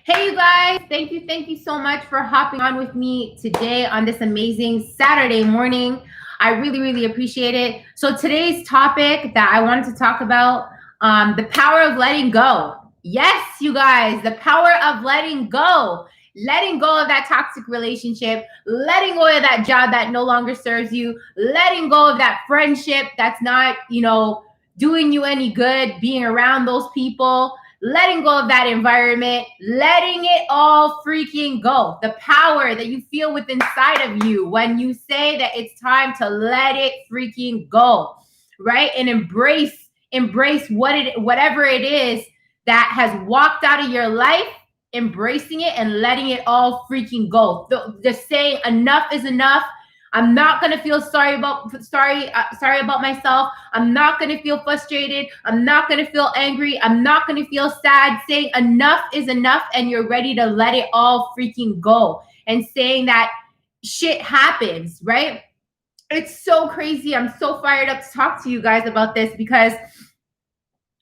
Hey, you guys, thank you so much for hopping on with me today on this amazing Saturday morning. I really, really appreciate it. So, today's topic that I wanted to talk about the power of letting go. Yes, you guys, the power of letting go. Letting go of that toxic relationship, letting go of that job that no longer serves you, letting go of that friendship that's not, doing you any good, being around those people, letting go of that environment, letting it all freaking go. The power that you feel within inside of you when you say that it's time to let it freaking go, right? And embrace whatever it is that has walked out of your life, embracing it and letting it all freaking go. Just saying enough is enough. I'm not gonna feel sorry about myself. I'm not gonna feel frustrated. I'm not gonna feel angry. I'm not gonna feel sad. Saying enough is enough, and you're ready to let it all freaking go. And saying that shit happens, right? It's so crazy. I'm so fired up to talk to you guys about this because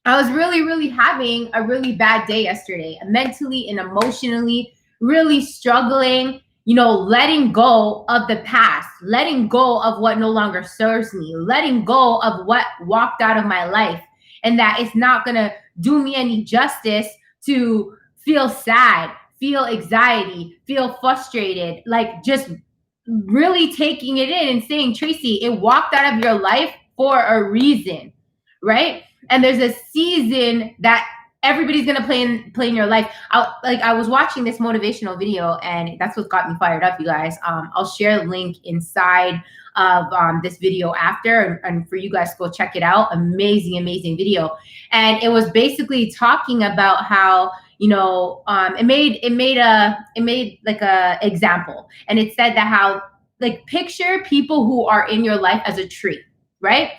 I was really, really having a really bad day yesterday, mentally and emotionally, really struggling, letting go of the past, letting go of what no longer serves me, letting go of what walked out of my life, and that it's not going to do me any justice to feel sad, feel anxiety, feel frustrated, like just really taking it in and saying, Tracy, it walked out of your life for a reason, right? And there's a season that everybody's gonna play in your life. I was watching this motivational video, and that's what got me fired up, you guys. I'll share the link inside of this video after, and for you guys to go check it out. Amazing video. And it was basically talking about how it made like a example, and it said that how, like, picture people who are in your life as a tree, right?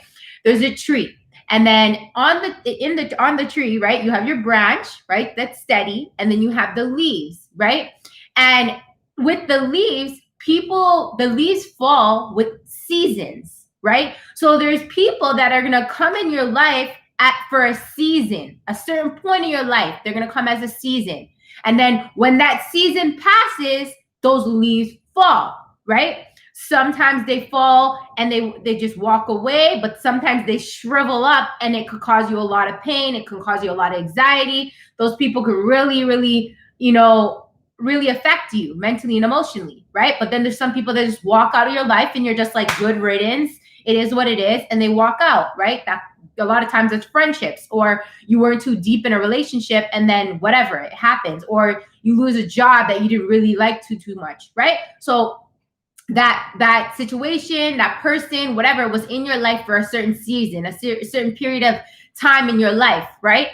There's a tree. And then on the tree, right, you have your branch, right, that's steady, and then you have the leaves, right? And with the leaves, the leaves fall with seasons, right? So there's people that are gonna come in your life for a season, a certain point in your life. They're gonna come as a season, and then when that season passes, those leaves fall, right? Sometimes they fall and they just walk away, but sometimes they shrivel up, and it could cause you a lot of pain. It can cause you a lot of anxiety. Those people could really, really, really affect you mentally and emotionally, right? But then there's some people that just walk out of your life, and you're just like, good riddance. It is what it is, and they walk out, right? That a lot of times it's friendships, or you weren't too deep in a relationship, and then whatever, it happens, or you lose a job that you didn't really like too much, right? So that situation, that person, whatever, was in your life for a certain season, a certain period of time in your life, right?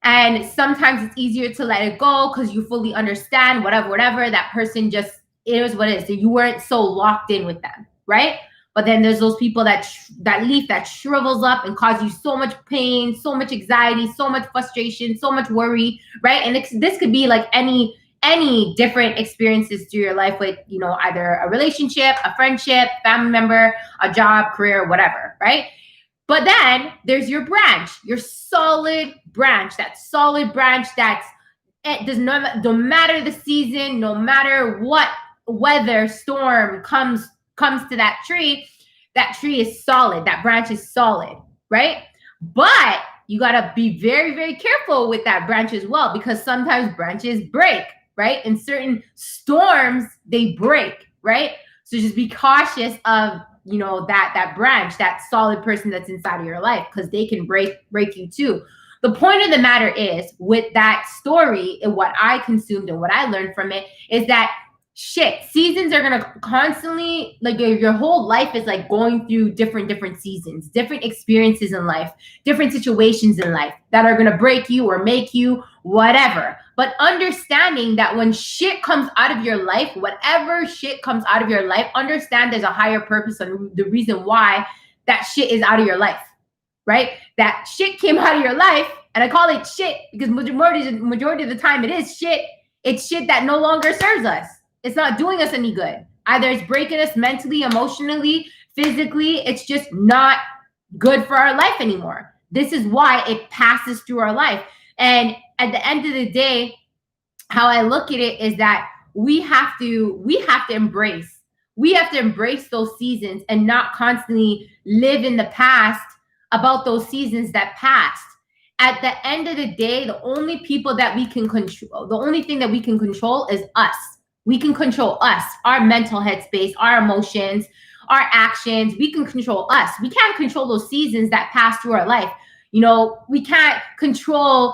And sometimes it's easier to let it go because you fully understand whatever that person just is what it is. So you weren't so locked in with them, right? But then there's those people that leaf that shrivels up and cause you so much pain, so much anxiety, so much frustration, so much worry, right? And this could be like any different experiences through your life with, either a relationship, a friendship, family member, a job, career, whatever, right? But then there's your branch, your solid branch, that solid branch that's, it does not, no matter the season, no matter what weather, storm comes to that tree is solid. That branch is solid, right? But you got to be very, very careful with that branch as well, because sometimes branches break, right? In certain storms, they break, right? So just be cautious of, that branch, that solid person that's inside of your life, because they can break you too. The point of the matter is, with that story and what I consumed and what I learned from it, is that seasons are gonna constantly, like, your whole life is like going through different seasons, different experiences in life, different situations in life that are gonna break you or make you, whatever. But understanding that when shit comes out of your life, whatever shit comes out of your life, understand there's a higher purpose and the reason why that shit is out of your life, right? That shit came out of your life, and I call it shit because majority of the time it is shit. It's shit that no longer serves us. It's not doing us any good. Either it's breaking us mentally, emotionally, physically. It's just not good for our life anymore. This is why it passes through our life. And at the end of the day, how I look at it is that we have to embrace those seasons and not constantly live in the past about those seasons that passed. At the end of the day, the only people that we can control, the only thing that we can control is us. We can control us, our mental headspace, our emotions, our actions. We can control us. We can't control those seasons that pass through our life. We can't control,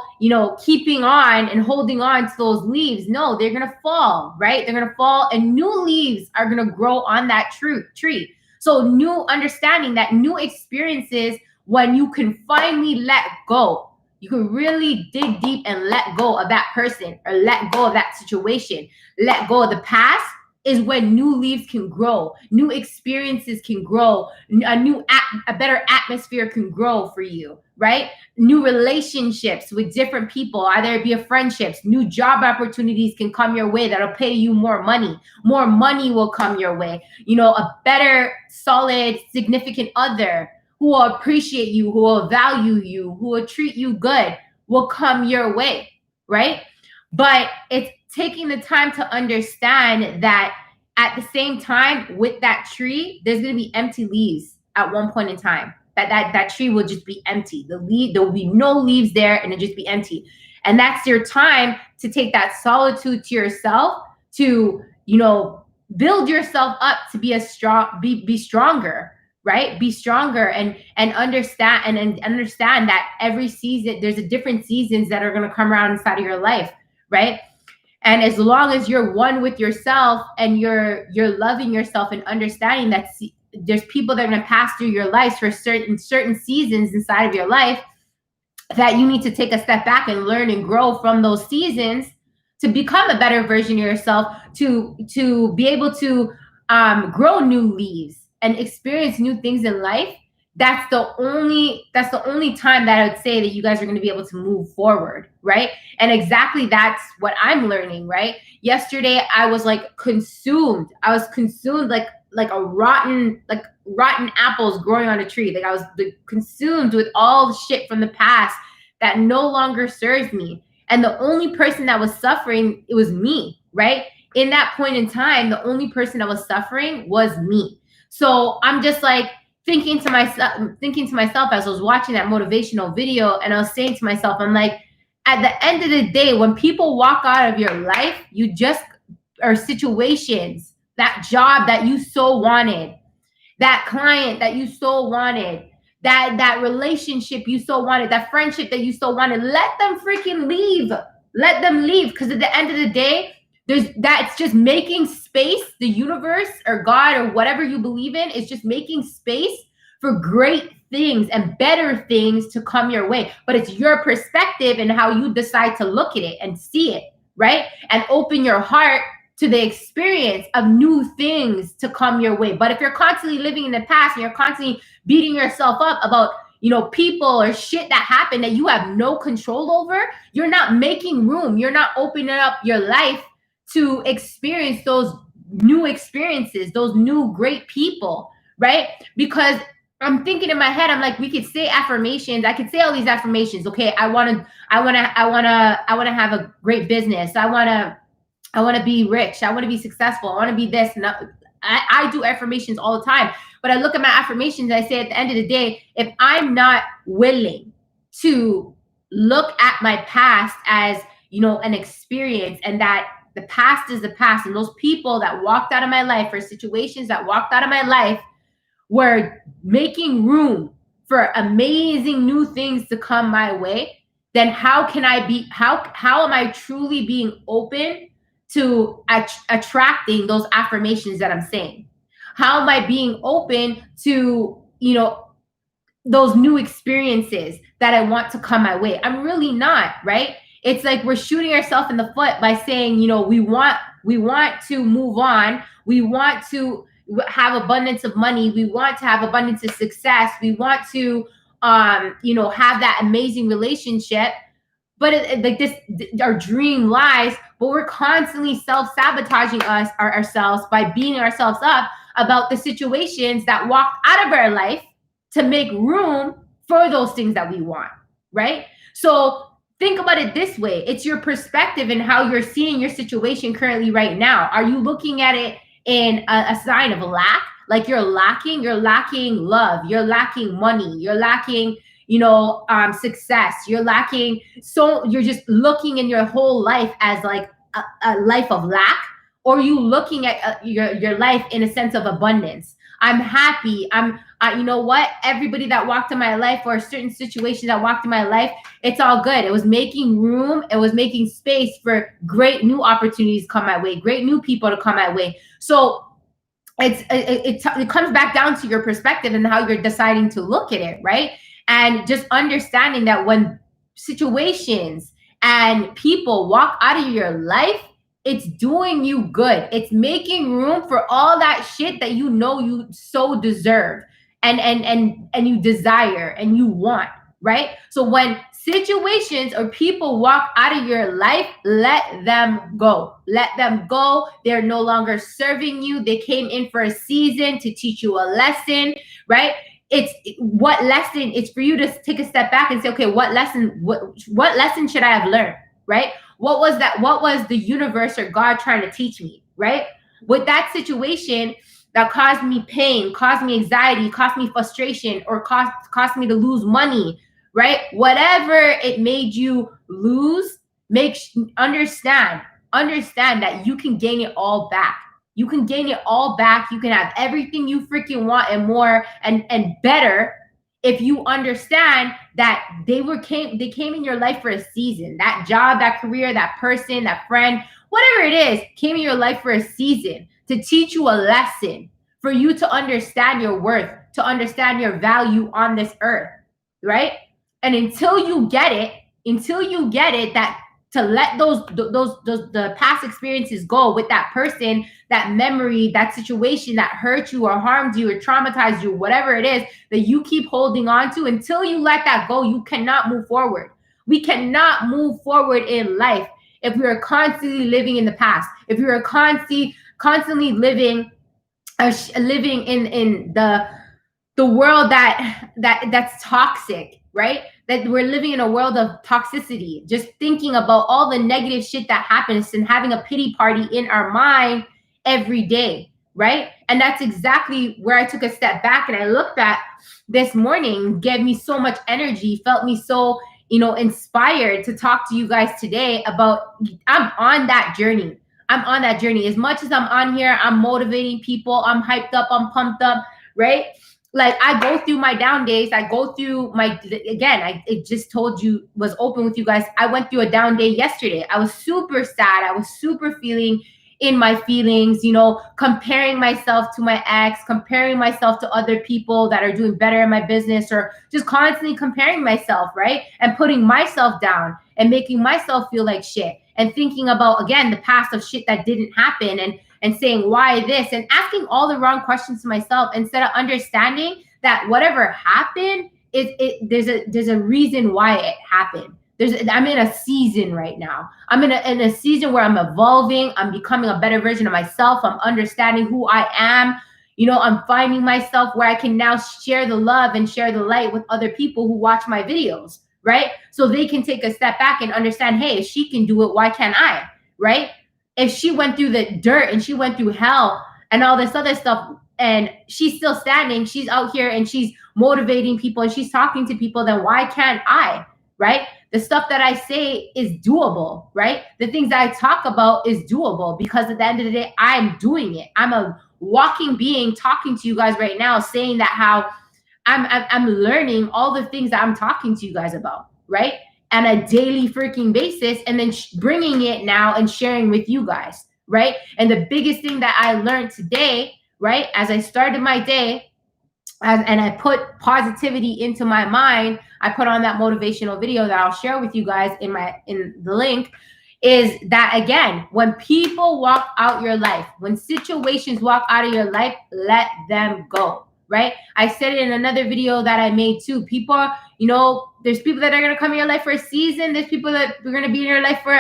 keeping on and holding on to those leaves. No, they're going to fall, right? They're going to fall and new leaves are going to grow on that tree. So new understanding that new experiences, when you can finally let go, you can really dig deep and let go of that person or let go of that situation, let go of the past, is when new leaves can grow, new experiences can grow, a better atmosphere can grow for you, right? New relationships with different people, either it be a friendships, new job opportunities can come your way that'll pay you more money. More money will come your way. A better, solid, significant other who will appreciate you, who will value you, who will treat you good will come your way, right? But it's taking the time to understand that at the same time with that tree, there's going to be empty leaves at one point in time. That tree will just be empty. There will be no leaves there and it'll just be empty. And that's your time to take that solitude to yourself to, build yourself up to be be stronger, right? Be stronger and understand and understand that every season, there's a different seasons that are going to come around inside of your life, right? And as long as you're one with yourself and you're loving yourself and understanding that there's people that are going to pass through your life for certain seasons inside of your life, that you need to take a step back and learn and grow from those seasons to become a better version of yourself, to be able to grow new leaves and experience new things in life. That's the only time that I would say that you guys are going to be able to move forward, right? And exactly that's what I'm learning, right? Yesterday I was consumed. I was consumed like a rotten apples growing on a tree. Like I was consumed with all the shit from the past that no longer serves me. And the only person that was suffering, it was me, right? In that point in time, the only person that was suffering was me. So I'm just thinking to myself as I was watching that motivational video, and I was saying to myself, I'm like, at the end of the day, when people walk out of your life, you just are situations, that job that you so wanted, that client that you so wanted, that relationship you so wanted, that friendship that you so wanted, let them freaking leave. Let them leave. Because at the end of the day, that's just making space. The universe or God or whatever you believe in is just making space for great things and better things to come your way. But it's your perspective and how you decide to look at it and see it, right? And open your heart to the experience of new things to come your way. But if you're constantly living in the past and you're constantly beating yourself up about, people or shit that happened that you have no control over, you're not making room. You're not opening up your life to experience those new experiences, those new great people, right? Because I'm thinking in my head, I'm like, we could say affirmations. I could say all these affirmations. Okay, I want to have a great business. I want to be rich. I want to be successful. I want to be this. And I do affirmations all the time. But I look at my affirmations and I say at the end of the day, if I'm not willing to look at my past as, an experience, and that the past is the past, and those people that walked out of my life or situations that walked out of my life were making room for amazing new things to come my way, then how am I truly being open to attracting those affirmations that I'm saying? How am I being open to, those new experiences that I want to come my way? I'm really not, right? It's like we're shooting ourselves in the foot by saying, we want to move on. We want to have abundance of money. We want to have abundance of success. We want to, have that amazing relationship. But our dream lies, but we're constantly self-sabotaging ourselves by beating ourselves up about the situations that walked out of our life to make room for those things that we want, right? So think about it this way. It's your perspective and how you're seeing your situation currently right now. Are you looking at it in a sign of lack? Like you're lacking love, you're lacking money, you're lacking, success, you're lacking. So you're just looking in your whole life as like a life of lack, or are you looking at your life in a sense of abundance? I'm happy. you know what? Everybody that walked in my life, or certain situations that walked in my life, it's all good. It was making room. It was making space for great new opportunities to come my way, great new people to come my way. So it comes back down to your perspective and how you're deciding to look at it, right? And just understanding that when situations and people walk out of your life, it's doing you good. It's making room for all that shit that you so deserve and you desire and you want, right? So when situations or people walk out of your life, let them go. Let them go. They're no longer serving you. They came in for a season to teach you a lesson, right? It's what lesson. It's for you to take a step back and say, okay, what lesson should I have learned, right? What was that? What was the universe or God trying to teach me, right? With that situation that caused me pain, caused me anxiety, caused me frustration, or caused me to lose money, right? Whatever it made you lose, understand that you can gain it all back. You can gain it all back. You can have everything you freaking want and more and better if you understand that they came in your life for a season. That job, that career, that person, that friend, whatever it is, came in your life for a season to teach you a lesson, for you to understand your worth, to understand your value on this earth, right? And until you get it, that to let the past experiences go with that person, that memory, that situation that hurt you or harmed you or traumatized you, whatever it is that you keep holding on to, until you let that go, you cannot move forward. We cannot move forward in life if we are constantly living in the past, if we are constantly living in the world that's toxic, right? That we're living in a world of toxicity, just thinking about all the negative shit that happens and having a pity party in our mind every day, right? And that's exactly where I took a step back and I looked at this morning, gave me so much energy, felt me so, inspired to talk to you guys today about, I'm on that journey. As much as I'm on here, I'm motivating people, I'm hyped up, I'm pumped up, right? Like I go through my down days. I go through it just told you, was open with you guys. I went through a down day yesterday. I was super sad. I was super feeling in my feelings, comparing myself to my ex, comparing myself to other people that are doing better in my business, or just constantly comparing myself, right? And putting myself down and making myself feel like shit and thinking about, again, the past of shit that didn't happen and saying why this and asking all the wrong questions to myself instead of understanding that whatever happened, there's a reason why it happened. I'm in a season right now. I'm in a season where I'm evolving. I'm becoming a better version of myself. I'm understanding who I am. I'm finding myself where I can now share the love and share the light with other people who watch my videos, right? So they can take a step back and understand, hey, if she can do it, why can't I, right? If she went through the dirt and she went through hell and all this other stuff, and she's still standing, she's out here and she's motivating people and she's talking to people, then why can't I, right? The stuff that I say is doable, right? The things that I talk about is doable because at the end of the day, I'm doing it. I'm a walking being talking to you guys right now, saying that how I'm learning all the things that I'm talking to you guys about, right? On a daily freaking basis, and then bringing it now and sharing with you guys, right? And the biggest thing that I learned today, right, as I started my day, and I put positivity into my mind, I put on that motivational video that I'll share with you guys in the link, is that, again, when people walk out your life, when situations walk out of your life, let them go, right? I said it in another video that I made too. People, there's people that are going to come in your life for a season. There's people that are going to be in your life for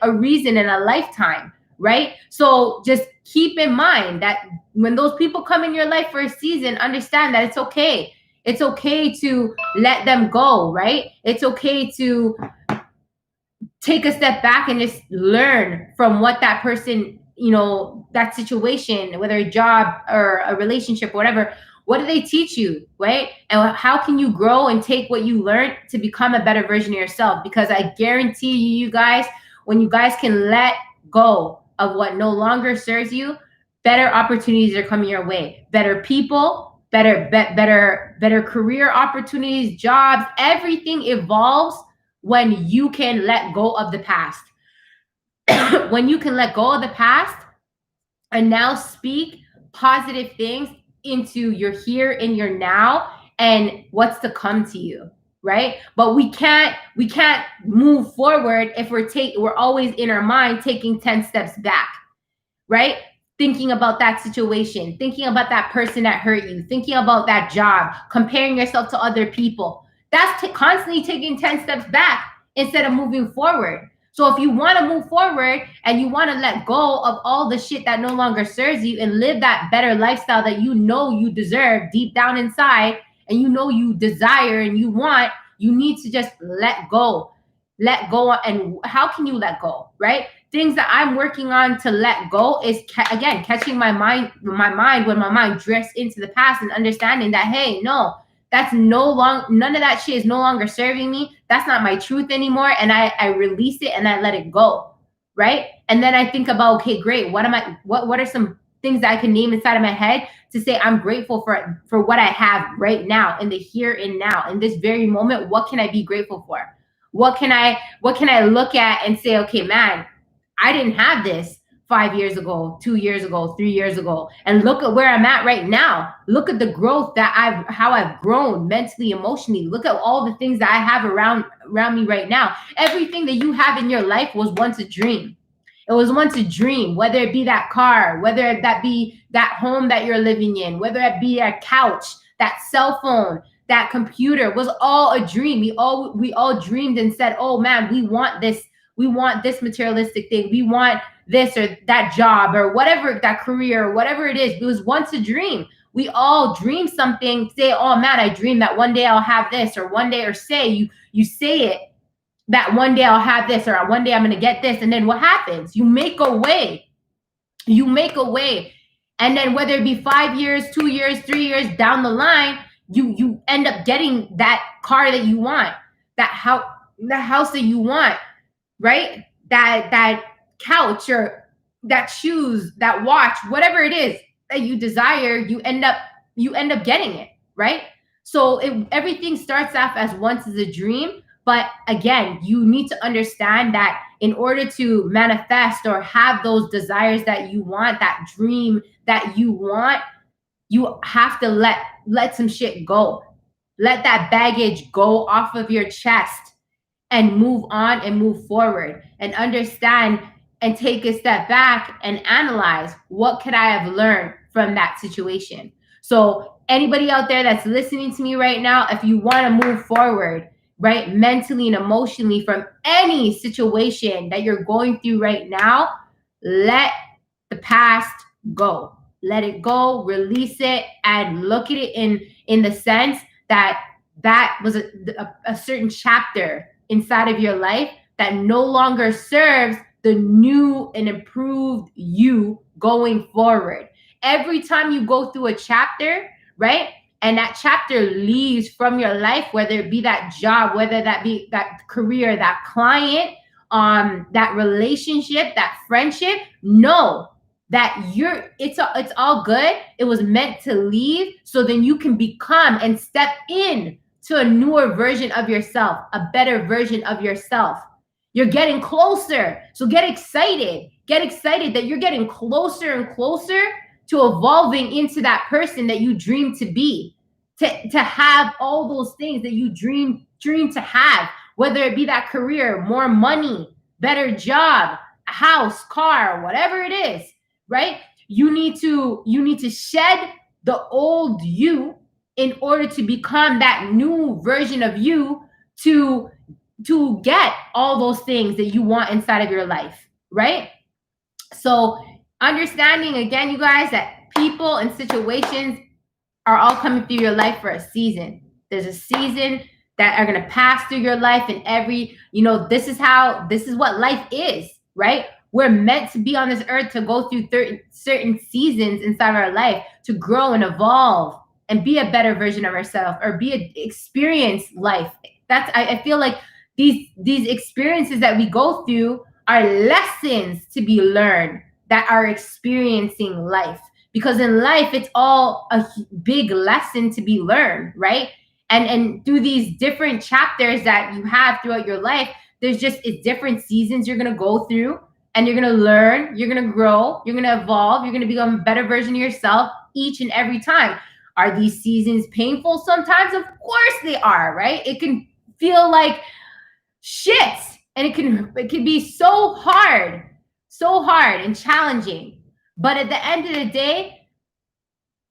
a reason in a lifetime, right? So just keep in mind that when those people come in your life for a season, understand that it's okay. It's okay to let them go, right? It's okay to take a step back and just learn from what that person, that situation, whether a job or a relationship or whatever, what do they teach you, right? And how can you grow and take what you learned to become a better version of yourself? Because I guarantee you guys, when you guys can let go of what no longer serves you, better opportunities are coming your way. Better people, better career opportunities, jobs, everything evolves when you can let go of the past. When you can let go of the past and now speak positive things into your here and your now and what's to come to you, right? But we can't move forward if we're always in our mind taking 10 steps back, right? Thinking about that situation, thinking about that person that hurt you, thinking about that job, comparing yourself to other people. That's constantly taking 10 steps back instead of moving forward. So if you want to move forward and you want to let go of all the shit that no longer serves you and live that better lifestyle that you know you deserve deep down inside and you know you desire and you want, you need to just let go. Let go. And how can you let go, right? Things that I'm working on to let go is again catching my mind when my mind drifts into the past and understanding that, hey, no, that's none of that shit is no longer serving me. That's not my truth anymore. And I release it and I let it go, right? And then I think about, okay, great, what are some things that I can name inside of my head to say I'm grateful for what I have right now in the here and now in this very moment. What can I be grateful for? What can I look at and say, okay, man, I didn't have this 5 years ago, 2 years ago, 3 years ago. And look at where I'm at right now. Look at the growth how I've grown mentally, emotionally. Look at all the things that I have around me right now. Everything that you have in your life was once a dream. It was once a dream, whether it be that car, whether that be that home that you're living in, whether it be a couch, that cell phone, that computer, was all a dream. We all dreamed and said, oh man, we want this materialistic thing. We want this or that job or whatever, that career, or whatever it is. It was once a dream. We all dream something, say, oh man, I dream that one day I'll have this, or one day, or say you say it that one day I'll have this, or one day I'm going to get this. And then what happens? You make a way. And then whether it be 5 years, 2 years, 3 years down the line, you end up getting that car that you want, that house that you want, right? That couch or that shoes, that watch, whatever it is that you desire, you end up getting it, right? So everything starts off as once as a dream. But again, you need to understand that in order to manifest or have those desires that you want, that dream that you want, you have to let some shit go. Let that baggage go off of your chest and move on and move forward and understand and take a step back and analyze, what could I have learned from that situation? So anybody out there that's listening to me right now, if you want to move forward, right, mentally and emotionally from any situation that you're going through right now, let the past go. Let it go, release it, and look at it in the sense that was a certain chapter inside of your life that no longer serves the new and improved you going forward. Every time you go through a chapter, right, and that chapter leaves from your life, whether it be that job, whether that be that career, that client, that relationship, that friendship, know that it's all good. It was meant to leave, so then you can become and step in to a newer version of yourself, a better version of yourself. You're getting closer. So get excited. Get excited that you're getting closer and closer to evolving into that person that you dream to be, to have all those things that you dream to have, whether it be that career, more money, better job, a house, car, whatever it is, right? You need to shed the old you in order to become that new version of you to get all those things that you want inside of your life, right? So understanding, again, you guys, that people and situations are all coming through your life for a season. There's a season that are going to pass through your life, and every, this is what life is, right? We're meant to be on this earth to go through certain seasons inside our life, to grow and evolve and be a better version of ourselves, or experience life. I feel like these experiences that we go through are lessons to be learned, that are experiencing life. Because in life, it's all a big lesson to be learned, right? And through these different chapters that you have throughout your life, it's different seasons you're gonna go through, and you're gonna learn, you're gonna grow, you're gonna evolve, you're gonna become a better version of yourself each and every time. Are these seasons painful sometimes? Of course they are, right? It can feel like shit, and it can be so hard and challenging. But at the end of the day,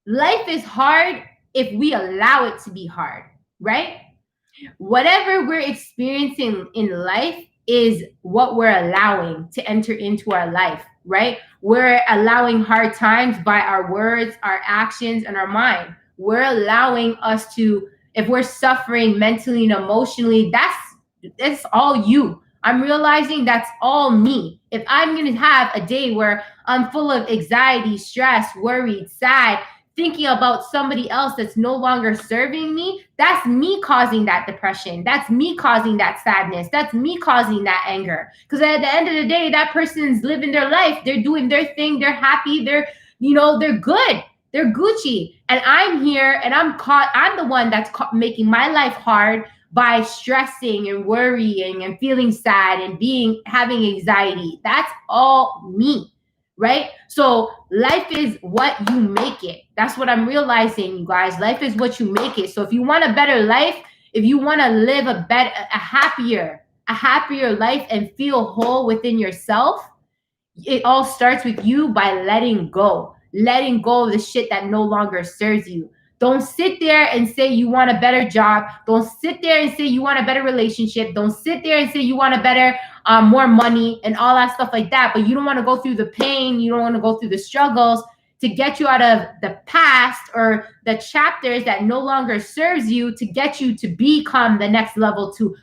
life is hard if we allow it to be hard, right? Whatever we're experiencing in life is what we're allowing to enter into our life, right? We're allowing hard times by our words, our actions, and our mind. We're allowing us to, if we're suffering mentally and emotionally, that's all you. I'm realizing that's all me. If I'm going to have a day where I'm full of anxiety, stress, worried, sad, thinking about somebody else that's no longer serving me, that's me causing that depression. That's me causing that sadness. That's me causing that anger. Because at the end of the day, that person's living their life. They're doing their thing. They're happy. They're good. They're Gucci. And I'm here, and I'm the one that's making my life hard by stressing and worrying and feeling sad and having anxiety. That's all me. Right? So life is what you make it. That's what I'm realizing, you guys. Life is what you make it. So if you want a better life, if you want to live a happier life and feel whole within yourself, it all starts with you by letting go of the shit that no longer serves you. Don't sit there and say you want a better job. Don't sit there and say you want a better relationship. Don't sit there and say you want a better, more money and all that stuff like that. But you don't want to go through the pain. You don't want to go through the struggles to get you out of the past or the chapters that no longer serves you, to get you to become the next level, to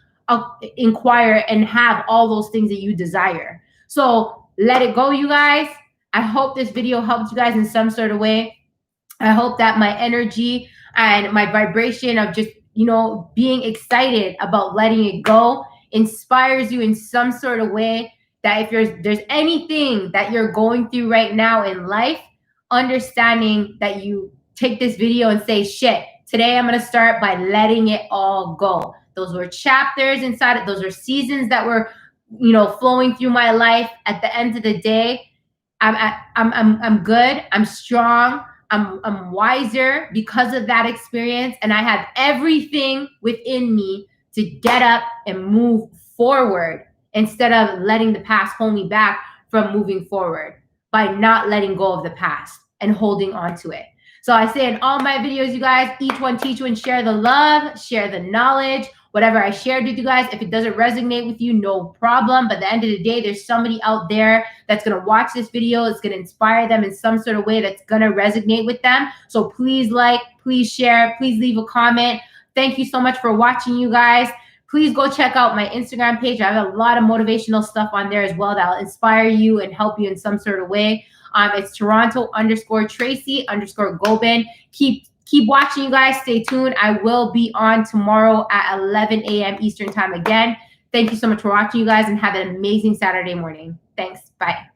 inquire and have all those things that you desire. So let it go, you guys. I hope this video helped you guys in some sort of way. I hope that my energy and my vibration of just, being excited about letting it go inspires you in some sort of way, that if there's anything that you're going through right now in life, understanding that you take this video and say, shit, today I'm going to start by letting it all go. Those were chapters inside it. Those are seasons that were, flowing through my life. At the end of the day, I'm good. I'm strong. I'm wiser because of that experience, and I have everything within me to get up and move forward instead of letting the past hold me back from moving forward, by not letting go of the past and holding on to it. So I say in all my videos, you guys, each one teach one, share the love, share the knowledge. Whatever I shared with you guys, if it doesn't resonate with you, no problem. But at the end of the day, there's somebody out there that's going to watch this video. It's going to inspire them in some sort of way that's going to resonate with them. So please like, please share, please leave a comment. Thank you so much for watching, you guys. Please go check out my Instagram page. I have a lot of motivational stuff on there as well that'll inspire you and help you in some sort of way. It's Toronto_Tracy_Gobin. Keep watching, you guys. Stay tuned. I will be on tomorrow at 11 a.m. Eastern time again. Thank you so much for watching, you guys, and have an amazing Saturday morning. Thanks. Bye.